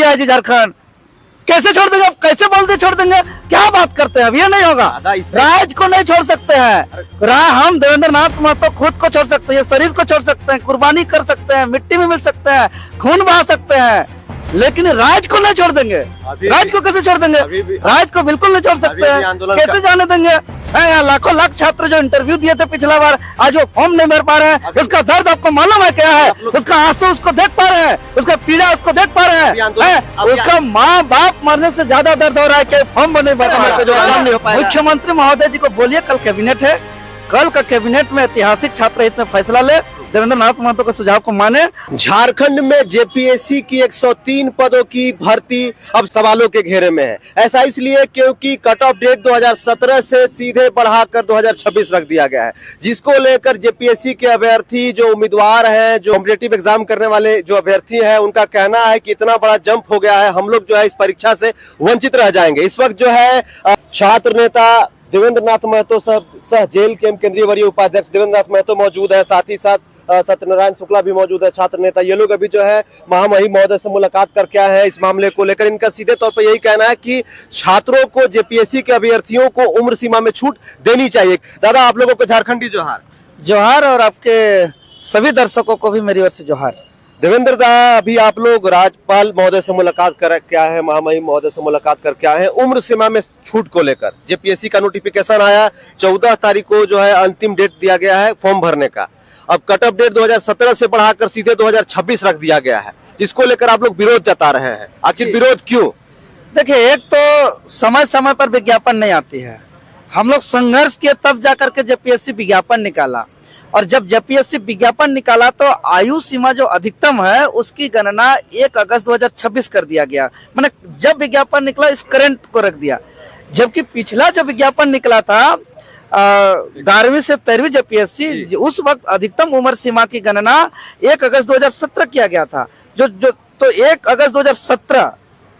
DIG Jharkhand, कैसे छोड़ देंगे आप? कैसे बोलते छोड़ देंगे? क्या बात करते हैं? अब ये नहीं होगा। राज को नहीं छोड़ सकते हैं। हम देवेंद्र नाथ महतो खुद को छोड़ सकते हैं, शरीर को छोड़ सकते हैं, कुर्बानी कर सकते हैं, मिट्टी में मिल सकते हैं, खून बहा सकते हैं, लेकिन राज को नहीं छोड़ देंगे। राज को कैसे छोड़ देंगे? राज को बिल्कुल नहीं छोड़ सकते हैं। कैसे जाने देंगे? लाखों लाख छात्र जो इंटरव्यू दिए थे पिछला बार, आज वो फॉर्म नहीं भर पा रहे हैं। उसका दर्द आपको मालूम है क्या है? उसका आंसू उसको देख पा रहे हैं, उसका पीड़ा उसको देख पा रहे हैं। उसका माँ बाप मरने से ज्यादा दर्द हो रहा है कि फॉर्म नहीं भर पा रहे। मुख्यमंत्री महोदय जी को बोलिए कल कैबिनेट है, कल का कैबिनेट में ऐतिहासिक छात्र हित में फैसला ले, देवेंद्र नाथ महतो के सुझाव को माने। झारखंड में जेपीएससी की 103 पदों की भर्ती अब सवालों के घेरे में है। ऐसा इसलिए क्योंकि कट ऑफ डेट 2017 से सीधे बढ़ाकर 2026 रख दिया गया है, जिसको लेकर जेपीएससी के अभ्यर्थी जो उम्मीदवार हैं, जो कॉम्पिटिटिव एग्जाम करने वाले जो अभ्यर्थी हैं, उनका कहना है कि इतना बड़ा जंप हो गया है, हम लोग जो है इस परीक्षा से वंचित रह जाएंगे। इस वक्त जो है छात्र नेता देवेंद्र नाथ महतो सह जेल के केंद्रीय वरीय उपाध्यक्ष देवेंद्र नाथ महतो मौजूद है, साथ ही साथ सत्यनारायण शुक्ला भी मौजूद है, छात्र नेता। ये लोग अभी जो है महामहिम महोदय से मुलाकात करके आए हैं इस मामले को लेकर। इनका सीधे तौर पर यही कहना है कि छात्रों को, जेपीएससी के अभ्यर्थियों को उम्र सीमा में छूट देनी चाहिए। दादा, आप लोगों को झारखंडी जोहार। जोहार, और आपके सभी दर्शकों को भी मेरी ओर से जोहार। देवेंद्र दा, अभी आप लोग राज्यपाल महोदय से मुलाकात करके आए हैं, महामहिम महोदय से मुलाकात करके आए हैं उम्र सीमा में छूट को लेकर। जेपीएससी का नोटिफिकेशन आया, 14 तारीख को जो है अंतिम डेट दिया गया है फॉर्म भरने का। अब कट ऑफ डेट 2017 से बढ़ाकर सीधे 2026 रख दिया गया है, जिसको लेकर आप लोग विरोध जता रहे हैं। आखिर विरोध क्यों? देखिए, एक तो समय समय पर विज्ञापन नहीं आती है। हम लोग संघर्ष किए तब जाकर के जेपीएससी विज्ञापन निकाला, और जब जेपीएससी विज्ञापन निकाला तो आयु सीमा जो अधिकतम है उसकी गणना 1 अगस्त 2026 कर दिया गया। मैंने जब विज्ञापन निकला इस करंट को रख दिया, जबकि पिछला जो विज्ञापन निकला था 12वीं से 13वीं जेपीएससी, उस वक्त अधिकतम उम्र सीमा की गणना 1 अगस्त 2017 किया गया था। तो 1 अगस्त 2017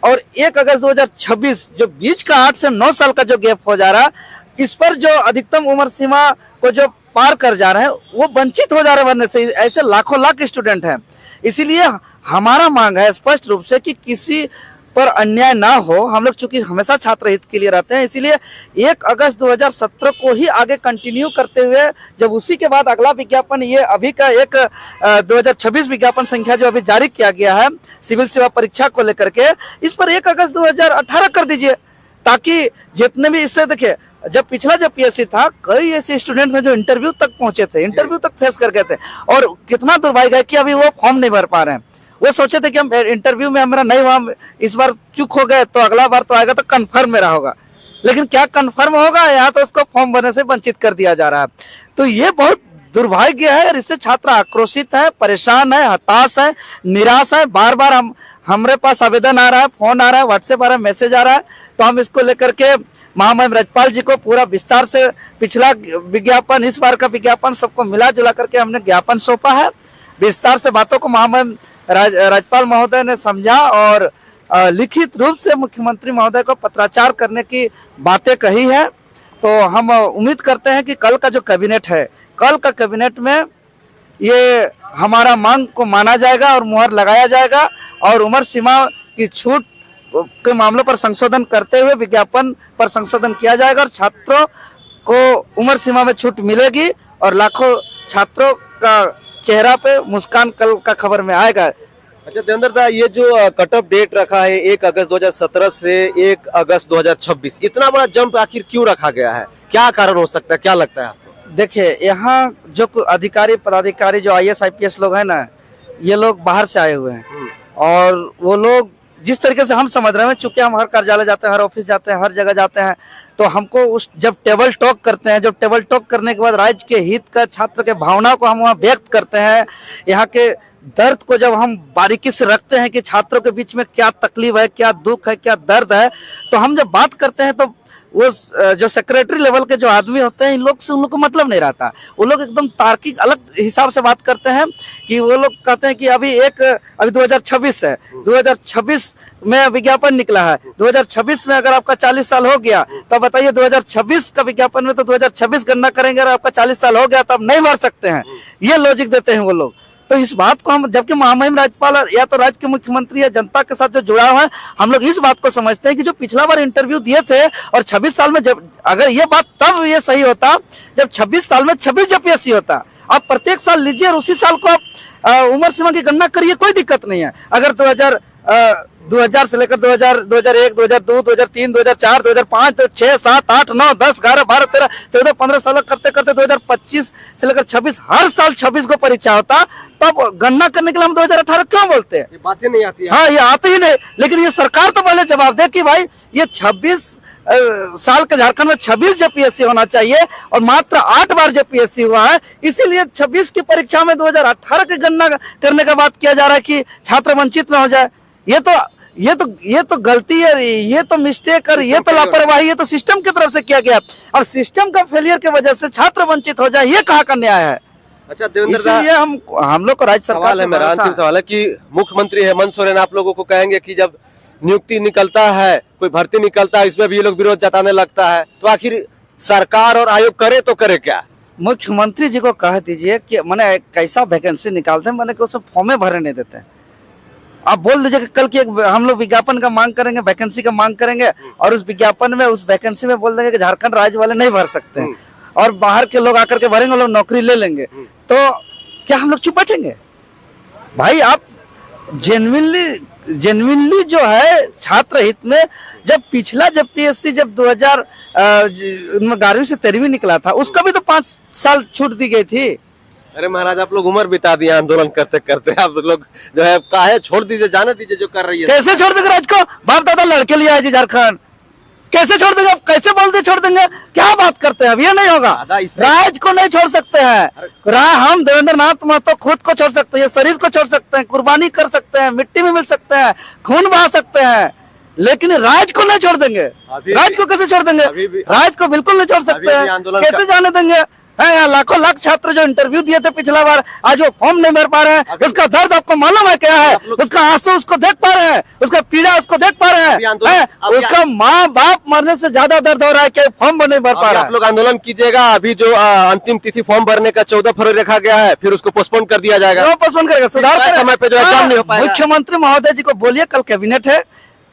और 1 अगस्त 2026 जो बीच का 8 से 9 साल का जो गैप हो जा रहा, इस पर जो अधिकतम उम्र सीमा को जो पार कर जा रहे हैं वो वंचित हो जा रहे बनने से। ऐसे लाखों लाख स्टूडेंट हैं। इसीलिए हमारा मांग है स्पष्ट रूप से कि किसी पर अन्याय ना हो। हम लोग चूंकि हमेशा छात्र हित के लिए रहते हैं, इसलिए 1 अगस्त 2017 को ही आगे कंटिन्यू करते हुए, जब उसी के बाद अगला विज्ञापन, ये अभी का 2026 विज्ञापन संख्या जो अभी जारी किया गया है सिविल सेवा परीक्षा को लेकर के, इस पर 1 अगस्त 2018 कर दीजिए, ताकि जितने भी इससे देखिए, जब पिछला जब पीएससी था, कई ऐसे स्टूडेंट हैं जो इंटरव्यू तक पहुंचे थे, इंटरव्यू तक फेस कर गए थे, और कितना दुर्भाग्य है कि अभी वो फॉर्म नहीं भर पा रहे हैं। वो सोचे थे कि हम इंटरव्यू में हमारा नहीं हुआ, इस बार चूक हो गए तो अगला बार तो आएगा तो कंफर्म मेरा होगा, लेकिन क्या कंफर्म होगा? यहाँ तो उसको फॉर्म भरने से वंचित कर दिया जा रहा है। तो ये बहुत दुर्भाग्य है, और इससे छात्र आक्रोशित है, परेशान है, हताश है, निराश है। बार बार हमारे पास आवेदन आ रहा है, फोन आ रहा है, व्हाट्सएप आ रहा है, मैसेज आ रहा है। तो हम इसको लेकर के महामहिम राज्यपाल जी को पूरा विस्तार से पिछला विज्ञापन, इस बार का विज्ञापन सबको मिला जुला करके हमने ज्ञापन सौंपा है। विस्तार से बातों को महामहिम राज्यपाल महोदय ने समझा, और लिखित रूप से मुख्यमंत्री महोदय को पत्राचार करने की बातें कही है। तो हम उम्मीद करते हैं कि कल का जो कैबिनेट है, कल का कैबिनेट में ये हमारा मांग को माना जाएगा और मुहर लगाया जाएगा, और उम्र सीमा की छूट के मामलों पर संशोधन करते हुए विज्ञापन पर संशोधन किया जाएगा, और छात्रों को उम्र सीमा में छूट मिलेगी, और लाखों छात्रों का चेहरा पे मुस्कान कल का खबर में आएगा। अच्छा देवेंद्र दा, ये जो कट ऑफ डेट रखा है 1 अगस्त 2017 से 1 अगस्त 2026, इतना बड़ा जंप आखिर क्यों रखा गया है? क्या कारण हो सकता है, क्या लगता है आपको? देखिए, यहाँ जो अधिकारी पदाधिकारी जो IAS IPS लोग हैं ना, ये लोग बाहर से आए हुए हैं, और वो लोग जिस तरीके से हम समझ रहे हैं, चूंकि हम हर कार्यालय जाते हैं, हर ऑफिस जाते हैं, हर जगह जाते हैं, तो हमको उस जब टेबल टॉक करते हैं, जब टेबल टॉक करने के बाद राज्य के हित का, छात्र के भावना को हम वहाँ व्यक्त करते हैं, यहाँ के दर्द को जब हम बारीकी से रखते हैं कि छात्रों के बीच में क्या तकलीफ है, क्या दुख है, क्या दर्द है, तो हम जब बात करते हैं तो वो जो सेक्रेटरी लेवल के जो आदमी होते हैं, इन लोग से उन लोग को मतलब नहीं रहता। वो लोग एकदम तार्किक अलग हिसाब से बात करते हैं कि वो लोग कहते हैं कि अभी 2026 है, 2026 में विज्ञापन निकला है, 2026 में अगर आपका 40 साल हो गया तो बताइए 2026 का विज्ञापन में तो 2026 गणना करेंगे, अगर आपका 40 साल हो गया तो आप नहीं भर सकते हैं। ये लॉजिक देते हैं वो लोग। तो इस बात को हम, जबकि महामहिम राज्यपाल या तो राज्य के मुख्यमंत्री या जनता के साथ जो जुड़ा हुआ है, हम लोग इस बात को समझते हैं कि जो पिछला बार इंटरव्यू दिए थे और 26 साल में, जब अगर ये बात तब ये सही होता जब 26 साल में 26 जेपीएससी होता। आप प्रत्येक साल लीजिए और उसी साल को आप उम्र सीमा की गणना करिए, कोई दिक्कत नहीं है। अगर 2000 से लेकर 2000, 2001, 2002, 2003, 2004, 2005, 2006, 7, 8, 9, 10, 11, 12, 13, 14, 15 साल करते करते 2025 से लेकर 26, हर साल 26 को परीक्षा होता, तब गणना करने के लिए हम 2018 क्यों बोलते हैं? ये बातें नहीं आती है। हाँ, ये आते ही नहीं। लेकिन ये सरकार तो पहले जवाब दे कि भाई ये 26 साल के झारखंड में 26 जेपीएससी होना चाहिए और मात्र 8 बार जेपीएससी हुआ है, इसीलिए 26 की परीक्षा में 2018 की गणना करने का बात किया जा रहा है कि छात्र वंचित न हो जाए। ये तो गलती है, ये तो मिस्टेक और ये तो लापरवाही, ये तो सिस्टम की तरफ से किया गया और सिस्टम का फेलियर की वजह से छात्र वंचित हो जाए, ये कहाँ का न्याय है? अच्छा देवेंद्र दा, इसलिए हम लोग को राज्य सरकार सवाल है, मेरा अंतिम सवाल है कि मुख्यमंत्री हेमंत सोरेन आप लोगों को कहेंगे कि जब नियुक्ति निकलता है, कोई भर्ती निकलता है, इसमें भी ये लोग विरोध जताने लगता है, तो आखिर सरकार और आयोग करे तो करे क्या? मुख्यमंत्री जी को कह दीजिए कि मैंने कैसा वैकेंसी निकालते हैं, मैंने उसमें फॉर्में भरे नहीं देते हैं। आप बोल दीजिए कि कल की हम लोग विज्ञापन का मांग करेंगे, वैकेंसी का मांग करेंगे और उस विज्ञापन में, उस वैकेंसी में बोल देंगे कि झारखंड राज्य वाले नहीं भर सकते हैं और बाहर के लोग आकर के भरेंगे, लोग नौकरी ले लेंगे, तो क्या हम लोग चुप बैठेंगे? भाई आप जेन्युइनली जो है छात्र हित में, जब पिछला जेपीएससी जब 2011वीं से 13वीं निकला था, उसका भी तो 5 साल छूट दी गई थी। अरे महाराज, आप लोग उम्र बिता दिए आंदोलन करते करते, आप लोग जो है काहे छोड़ दीजिए, जाने दीजिए जो कर रही है। कैसे छोड़ देंगे राज्य को? बाप दादा लड़के लिए आए जी झारखंड, कैसे छोड़ देंगे? कैसे बोलते छोड़ देंगे? क्या बात करते हैं? अब ये नहीं होगा, राज्य को नहीं छोड़ सकते हैं। हम देवेंद्र नाथ महतो खुद को छोड़ सकते हैं, शरीर को छोड़ सकते हैं, कुर्बानी कर सकते हैं, मिट्टी में मिल सकते हैं, खून बहा सकते हैं, लेकिन राज्य को नहीं छोड़ देंगे। राज्य को कैसे छोड़ देंगे? राज्य को बिल्कुल नहीं छोड़ सकते हैं, कैसे जाने देंगे? है लाखों लाख छात्र जो इंटरव्यू दिए थे पिछला बार, आज वो फॉर्म नहीं भर पा रहे हैं, उसका दर्द आपको मालूम है क्या है? उसका आंसू उसको देख पा रहे हैं, उसका पीड़ा उसको देख पा रहे हैं, उसका माँ बाप मरने से ज्यादा दर्द हो रहा है कि फॉर्म नहीं भर पा रहा है। आप लोग आंदोलन कीजिएगा, अभी जो अंतिम तिथि फॉर्म भरने का 14 फरवरी रखा गया है, फिर उसको पोस्टपोन कर दिया जाएगा। पोस्टपोन करेगा, सुधार समय पे जो एग्जाम नहीं हो पाएगा। मुख्यमंत्री महोदय जी को बोलिए, कल कैबिनेट है,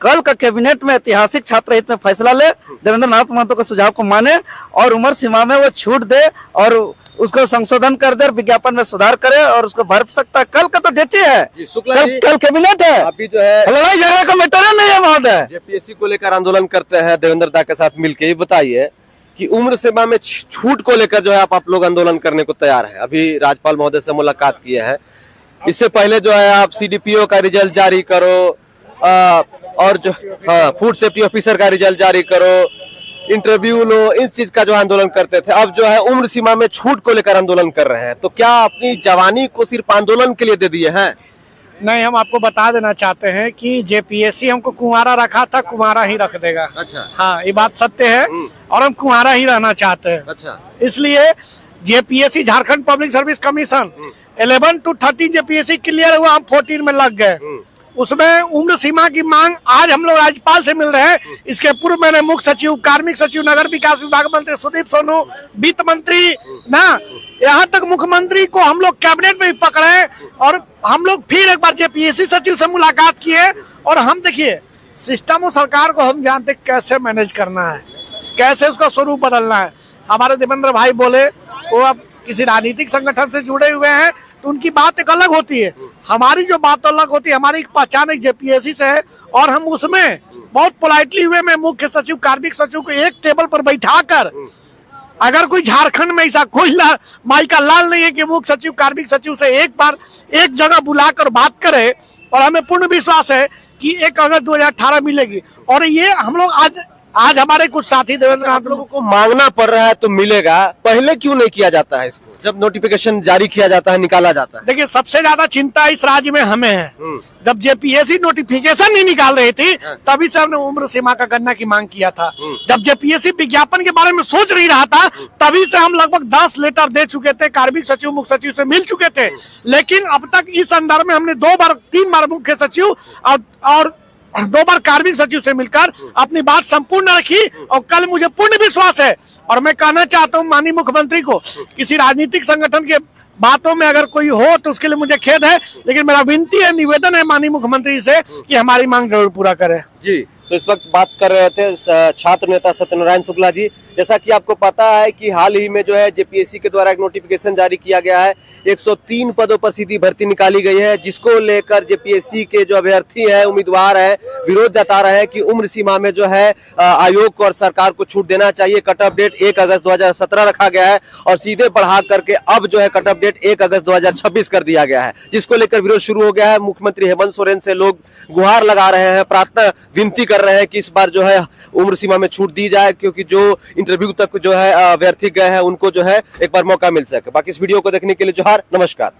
कल का कैबिनेट में ऐतिहासिक छात्र हित में फैसला ले, देवेंद्र नाथ महतो के सुझाव को माने और उम्र सीमा में वो छूट दे और उसको संशोधन कर दे, विज्ञापन में सुधार करे और उसको भर सकता है। कल का तो डेट ही है, कल कैबिनेट है, अभी जो है लड़ाई झगड़े का मैटर नहीं है महोदय। जेपीएससी को लेकर आंदोलन करते हैं देवेंद्र दा के साथ मिलकर। ये बताइए कि उम्र सीमा में छूट को लेकर जो है आप लोग आंदोलन करने को तैयार है। अभी राज्यपाल महोदय से मुलाकात किए हैं, इससे पहले जो है आप सीडीपीओ का रिजल्ट जारी करो और जो फूड सेफ्टी ऑफिसर का रिजल्ट जारी करो, इंटरव्यू लो, इस चीज का जो आंदोलन करते थे, अब जो है उम्र सीमा में छूट को लेकर आंदोलन कर रहे हैं। तो क्या अपनी जवानी को सिर्फ आंदोलन के लिए दे दिए हैं? नहीं, हम आपको बता देना चाहते हैं कि जेपीएससी हमको कुंवारा रखा था, कुंवारा ही रख देगा। अच्छा, हाँ, ये बात सत्य है और हम कुंवारा ही रहना चाहते हैं। अच्छा, इसलिए JPSC, Jharkhand public service commission 11 to 13 JPSC clear हुआ, हम 14 में लग गए। उसमें उम्र सीमा की मांग आज हम लोग राज्यपाल से मिल रहे हैं। इसके पूर्व मैंने मुख्य सचिव, कार्मिक सचिव, नगर विकास विभाग मंत्री सुदीप सोनू, वित्त मंत्री ना, यहाँ तक मुख्यमंत्री को हम लोग कैबिनेट में भी पकड़े और हम लोग फिर एक बार जेपीएससी सचिव से मुलाकात किए और हम देखिए सिस्टम और सरकार को हम जानते कैसे मैनेज करना है, कैसे उसका स्वरूप बदलना है। हमारे देवेंद्र भाई बोले वो अब किसी राजनीतिक संगठन से जुड़े हुए हैं तो उनकी बात एक अलग होती है, हमारी जो बात अलग होती है। हमारी पहचान एक जेपीएससी से है और हम उसमें बहुत पोलाइटली हुए में मुख्य सचिव, कार्मिक सचिव को एक टेबल पर बैठाकर, अगर कोई झारखंड में ऐसा कोई माई का लाल नहीं है कि मुख्य सचिव, कार्मिक सचिव से एक बार एक जगह बुलाकर बात करे, और हमें पूर्ण विश्वास है कि 1 अगस्त 2018 मिलेगी। और ये हम लोग आज हमारे कुछ साथी देवेंद्र, आप लोगों को मांगना पड़ रहा है तो मिलेगा, पहले क्यों नहीं किया जाता है इसको? जब नोटिफिकेशन जारी किया जाता है, निकाला जाता है। देखिए, सबसे ज्यादा चिंता इस राज्य में हमें है। जब जेपीएससी नोटिफिकेशन नहीं निकाल रही थी तभी से हमने उम्र सीमा का गणना की मांग किया था। जब जेपीएससी विज्ञापन के बारे में सोच नहीं रहा था तभी से हम लगभग 10 लेटर दे चुके थे, कार्मिक सचिव, मुख्य सचिव से मिल चुके थे। लेकिन अब तक इस संदर्भ में हमने 3 बार मुख्य सचिव और 2 बार कार्मिक सचिव से मिलकर अपनी बात संपूर्ण रखी। और कल मुझे पूर्ण विश्वास है और मैं कहना चाहता हूं माननीय मुख्यमंत्री को, किसी राजनीतिक संगठन के बातों में अगर कोई हो तो उसके लिए मुझे खेद है, लेकिन मेरा विनती है, निवेदन है माननीय मुख्यमंत्री से कि हमारी मांग जरूर पूरा करें। जी, तो इस वक्त बात कर रहे थे छात्र नेता सत्यनारायण शुक्ला जी। जैसा कि आपको पता है कि हाल ही में जो है जेपीएससी के द्वारा एक नोटिफिकेशन जारी किया गया है, 103 पदों पर सीधी भर्ती निकाली गई है, जिसको लेकर जेपीएससी के जो अभ्यर्थी हैं, उम्मीदवार हैं, विरोध जता रहे हैं कि उम्र सीमा में जो है आयोग को और सरकार को छूट देना चाहिए। कट ऑफ डेट 1 अगस्त 2017 रखा गया है और सीधे बढ़ा करके अब जो है कट ऑफ डेट 1 अगस्त 2026 कर दिया गया है, जिसको लेकर विरोध शुरू हो गया है। मुख्यमंत्री हेमंत सोरेन से लोग गुहार लगा रहे हैं, प्रार्थना विनती कर रहे हैं कि इस बार जो है उम्र सीमा में छूट दी जाए, क्योंकि जो इंटरव्यू तक जो है अभ्यर्थी गए हैं उनको जो है एक बार मौका मिल सके। बाकी इस वीडियो को देखने के लिए जोहार, नमस्कार।